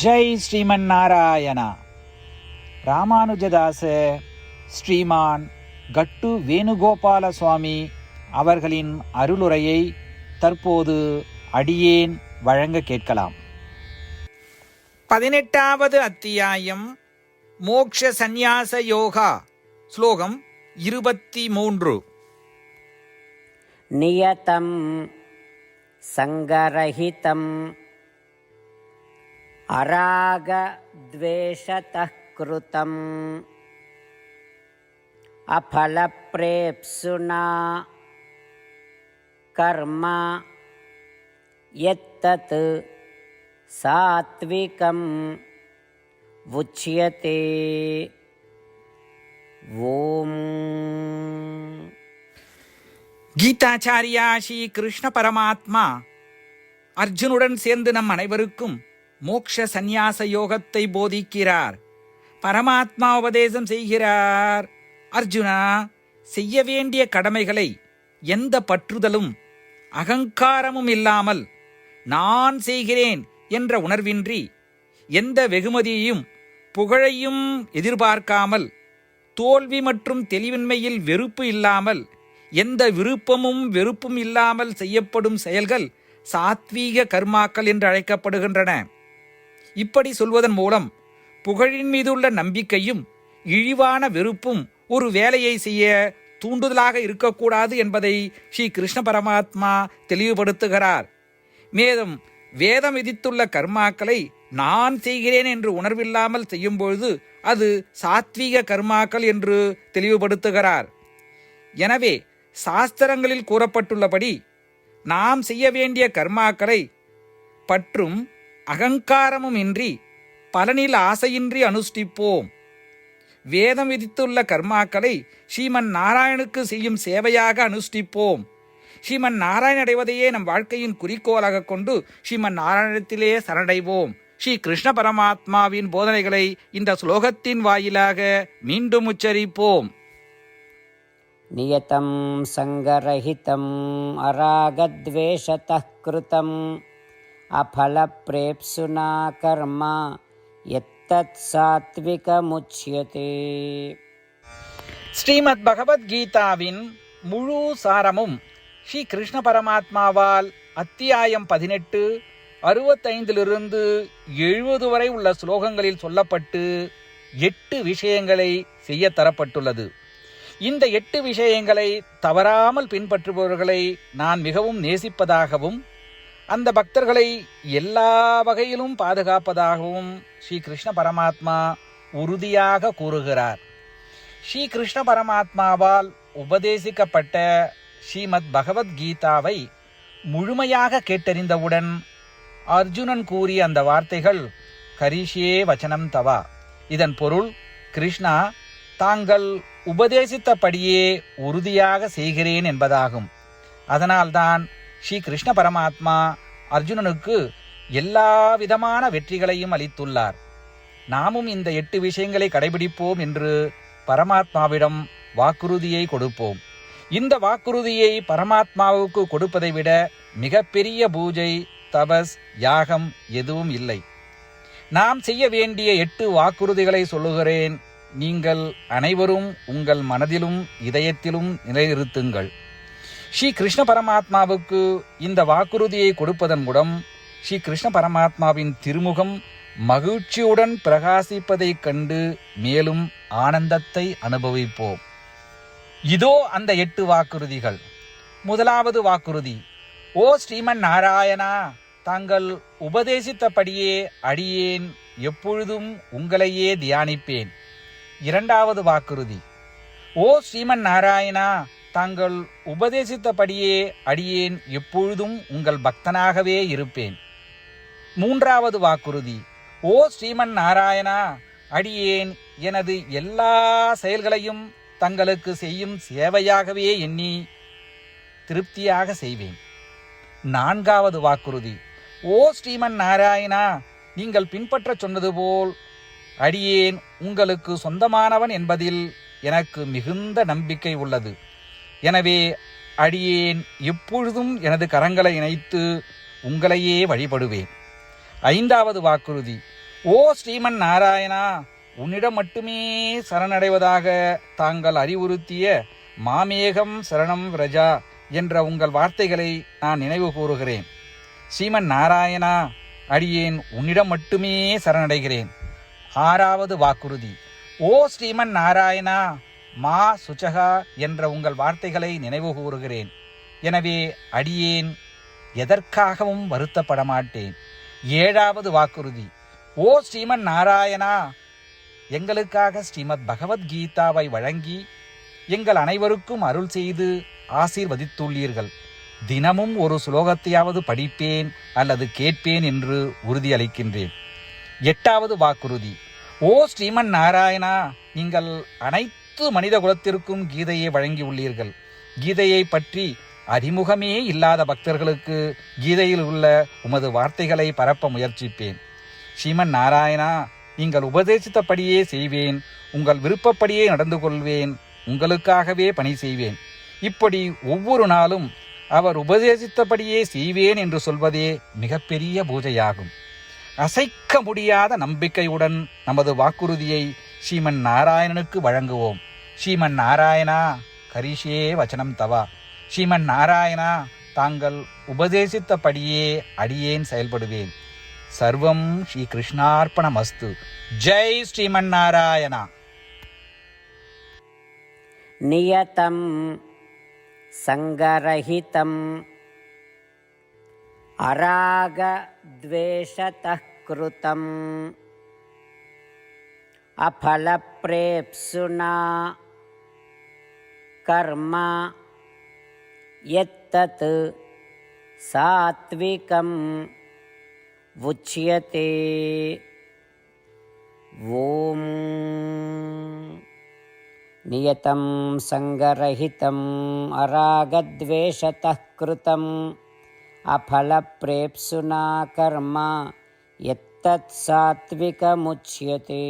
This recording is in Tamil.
ஜெய் ஸ்ரீமன் நாராயணா. ராமானுஜதாச ஸ்ரீமான் கட்டு வேணுகோபால சுவாமி அவர்களின் அருளுரையை தற்போது அடியேன் வழங்க கேட்கலாம். 18வது அத்தியாயம் மோக்ஷ சந்நியாச யோகா. ஸ்லோகம் 23. நியதம் சங்கரஹிதம் அராக த்வேஷதः கிருதம் அபலப்ரேப்சுனா கர்ம யத்தத் சாத்விகம் உச்யதே. ஓம். கீதாச்சாரியா ஸ்ரீ கிருஷ்ண பரமாத்மா அர்ஜுனுடன் சேர்ந்து நம் அனைவருக்கும் மோக்ஷ சந்நியாச யோகத்தை போதிக்கிறார். பரமாத்மா உபதேசம் செய்கிறார். அர்ஜுனா, செய்ய வேண்டிய கடமைகளை எந்த பற்றுதலும் அகங்காரமும் இல்லாமல் நான் செய்கிறேன் என்ற உணர்வின்றி, எந்த வெகுமதியையும் புகழையும் எதிர்பார்க்காமல், தோல்வி மற்றும் தெளிவின்மையில் வெறுப்பு இல்லாமல், எந்த விருப்பமும் வெறுப்பும் இல்லாமல் செய்யப்படும் செயல்கள் சாத்வீக கர்மாக்கள் என்று அழைக்கப்படுகின்றன. இப்படி சொல்வதன் மூலம் புகழின் மீதுள்ள நம்பிக்கையும் இழிவான வெறுப்பும் ஒரு வேலையை செய்ய தூண்டுதலாக இருக்கக்கூடாது என்பதை ஸ்ரீ கிருஷ்ண பரமாத்மா தெளிவுபடுத்துகிறார். மேலும் வேதம் விதித்துள்ள கர்மாக்களை நான் செய்கிறேன் என்று உணர்வில்லாமல் செய்யும்பொழுது அது சாத்வீக கர்மாக்கள் என்று தெளிவுபடுத்துகிறார். எனவே சாஸ்திரங்களில் கூறப்பட்டுள்ளபடி நாம் செய்ய வேண்டிய கர்மாக்களை பற்றும் அகங்காரமும் இன்றி, பலனில் ஆசையின்றி அனுஷ்டிப்போம். வேதம் விதித்துள்ள கர்மாக்களை ஸ்ரீமன் நாராயணுக்கு செய்யும் சேவையாக அனுஷ்டிப்போம். ஸ்ரீமன் நாராயண அடைவதையே நம் வாழ்க்கையின் குறிக்கோளாக கொண்டு ஸ்ரீமன் நாராயணத்திலே சரணடைவோம். ஸ்ரீ கிருஷ்ண பரமாத்மாவின் போதனைகளை இந்த ஸ்லோகத்தின் வாயிலாக மீண்டும் உச்சரிப்போம். நியதம் சங்கரஹிதம் அராகத்வேஷதः கிருதம் அபலப்ரேப்சுனா கர்ம யத்தத் சாத்விகமுச்யதே. ஸ்ரீமத் பகவத்கீதாவின் முழு சாரமும் ஸ்ரீ கிருஷ்ண பரமாத்மாவால் அத்தியாயம் 18, 65 70 வரை உள்ள ஸ்லோகங்களில் சொல்லப்பட்டு 8 விஷயங்களை செய்ய தரப்பட்டுள்ளது. இந்த 8 விஷயங்களை தவறாமல் பின்பற்றுபவர்களை நான் மிகவும் நேசிப்பதாகவும், அந்த பக்தர்களை எல்லா வகையிலும் பாதுகாப்பதாகவும் ஸ்ரீ கிருஷ்ண பரமாத்மா உறுதியாக கூறுகிறார். ஸ்ரீ கிருஷ்ண பரமாத்மாவால் உபதேசிக்கப்பட்ட ஸ்ரீமத் பகவத்கீதாவை முழுமையாக கேட்டறிந்தவுடன் அர்ஜுனன் கூறிய அந்த வார்த்தைகள் கரிஷ்யே வச்சனம் தவா. இதன் பொருள், கிருஷ்ணா, தாங்கள் உபதேசித்தபடியே உறுதியாக செய்கிறேன் என்பதாகும். அதனால்தான் ஸ்ரீ கிருஷ்ண பரமாத்மா அர்ஜுனனுக்கு எல்லா விதமான வெற்றிகளையும் அளித்துள்ளார். நாமும் இந்த 8 விஷயங்களை கடைபிடிப்போம் என்று பரமாத்மாவிடம் வாக்குறுதியை கொடுப்போம். இந்த வாக்குறுதியை பரமாத்மாவுக்கு கொடுப்பதை விட மிகப்பெரிய பூஜை, தபஸ், யாகம் எதுவும் இல்லை. நாம் செய்ய வேண்டிய 8 வாக்குறுதிகளை சொல்லுகிறேன். நீங்கள் அனைவரும் உங்கள் மனதிலும் இதயத்திலும் நிலைநிறுத்துங்கள். ஸ்ரீ கிருஷ்ண பரமாத்மாவுக்கு இந்த வாக்குறுதியை கொடுப்பதன் மூலம் ஸ்ரீ கிருஷ்ண பரமாத்மாவின் திருமுகம் மகிழ்ச்சியுடன் பிரகாசிப்பதைக் கண்டு மேலும் ஆனந்தத்தை அனுபவிப்போம். இதோ அந்த 8 வாக்குறுதிகள். முதலாவது வாக்குறுதி: ஓ ஸ்ரீமன் நாராயணா, தாங்கள் உபதேசித்தபடியே அடியேன் எப்பொழுதும் உங்களையே தியானிப்பேன். இரண்டாவது வாக்குறுதி: ஓ ஸ்ரீமன் நாராயணா, தாங்கள் உபதேசித்தபடியே அடியேன் எப்பொழுதும் உங்கள் பக்தனாகவே இருப்பேன். மூன்றாவது வாக்குறுதி: ஓ ஸ்ரீமன் நாராயணா, அடியேன் எனது எல்லா செயல்களையும் தங்களுக்கு செய்யும் சேவையாகவே எண்ணி திருப்தியாக செய்வேன். நான்காவது வாக்குறுதி: ஓ ஸ்ரீமன் நாராயணா, நீங்கள் பின்பற்ற சொன்னது போல் அடியேன் உங்களுக்கு சொந்தமானவன் என்பதில் எனக்கு மிகுந்த நம்பிக்கை உள்ளது. எனவே அடியேன் எப்பொழுதும் எனது கரங்களை இணைத்து உங்களையே வழிபடுவேன். ஐந்தாவது வாக்குறுதி. ஓ ஸ்ரீமன் நாராயணா, உன்னிடம் மட்டுமே சரணடைவதாக தாங்கள் அறிவுறுத்திய மாமேகம் சரணம் விரஜா என்ற உங்கள் வார்த்தைகளை நான் நினைவு கூறுகிறேன். ஸ்ரீமன் நாராயணா, அடியேன் உன்னிடம் மட்டுமே சரணடைகிறேன். ஆறாவது வாக்குறுதி. ஓ ஸ்ரீமன் நாராயணா, மா சுச்சகா என்ற உங்கள் வார்த்தைகளை நினைவு கூறுகிறேன். எனவே அடியேன் எதற்காகவும் வருத்தப்பட மாட்டேன். ஏழாவது வாக்குறுதி. ஓ ஸ்ரீமன் நாராயணா, எங்களுக்காக ஸ்ரீமத் பகவத்கீதாவை வழங்கி எங்கள் அனைவருக்கும் அருள் செய்து ஆசீர்வதித்துள்ளீர்கள். தினமும் ஒரு சுலோகத்தையாவது படிப்பேன் அல்லது கேட்பேன் என்று உறுதியளிக்கின்றேன். எட்டாவது வாக்குறுதி. ஓ ஸ்ரீமன் நாராயணா, நீங்கள் அனைத்து மனித குலத்திற்கும் கீதையை வழங்கியுள்ளீர்கள். கீதையை பற்றி அறிமுகமே இல்லாத பக்தர்களுக்கு கீதையில் உள்ள உமது வார்த்தைகளை பரப்ப முயற்சிப்பேன். ஸ்ரீமன் நாராயணா, நீங்கள் உபதேசித்தபடியே செய்வேன். உங்கள் விருப்பப்படியே நடந்து கொள்வேன். உங்களுக்காகவே பணி செய்வேன். இப்படி ஒவ்வொரு நாளும் அவர் உபதேசித்தபடியே செய்வேன் என்று சொல்வதே மிகப்பெரிய பூஜையாகும். அசைக்க முடியாத நம்பிக்கையுடன் நமது வாக்குறுதியை ஸ்ரீமன் நாராயணனுக்கு வழங்குவோம். ஸ்ரீமன் நாராயணா, கரிஷே வச்சனம் தவா. ஸ்ரீமன் நாராயணா, தாங்கள் உபதேசித்தபடியே அடியேன் செயல்படுவேன். சர்வம் ஸ்ரீ கிருஷ்ணார்ப்பணமஸ்து. ஜெய் ஸ்ரீமன் நாராயணா. நியதம் சங்கரஹிதம் அராகத்வேஷதः கிருதம் அபலப்ரேப்சுனா கர்ம யத்தத் சாத்விகம் உச்யதே. ஓம் நியதம் சங்கரஹிதம் அராகத்வேஷதः கிருதம் அபலப்ரேப்சுனா கர்ம யத்தத் சாத்விகமுச்யதே.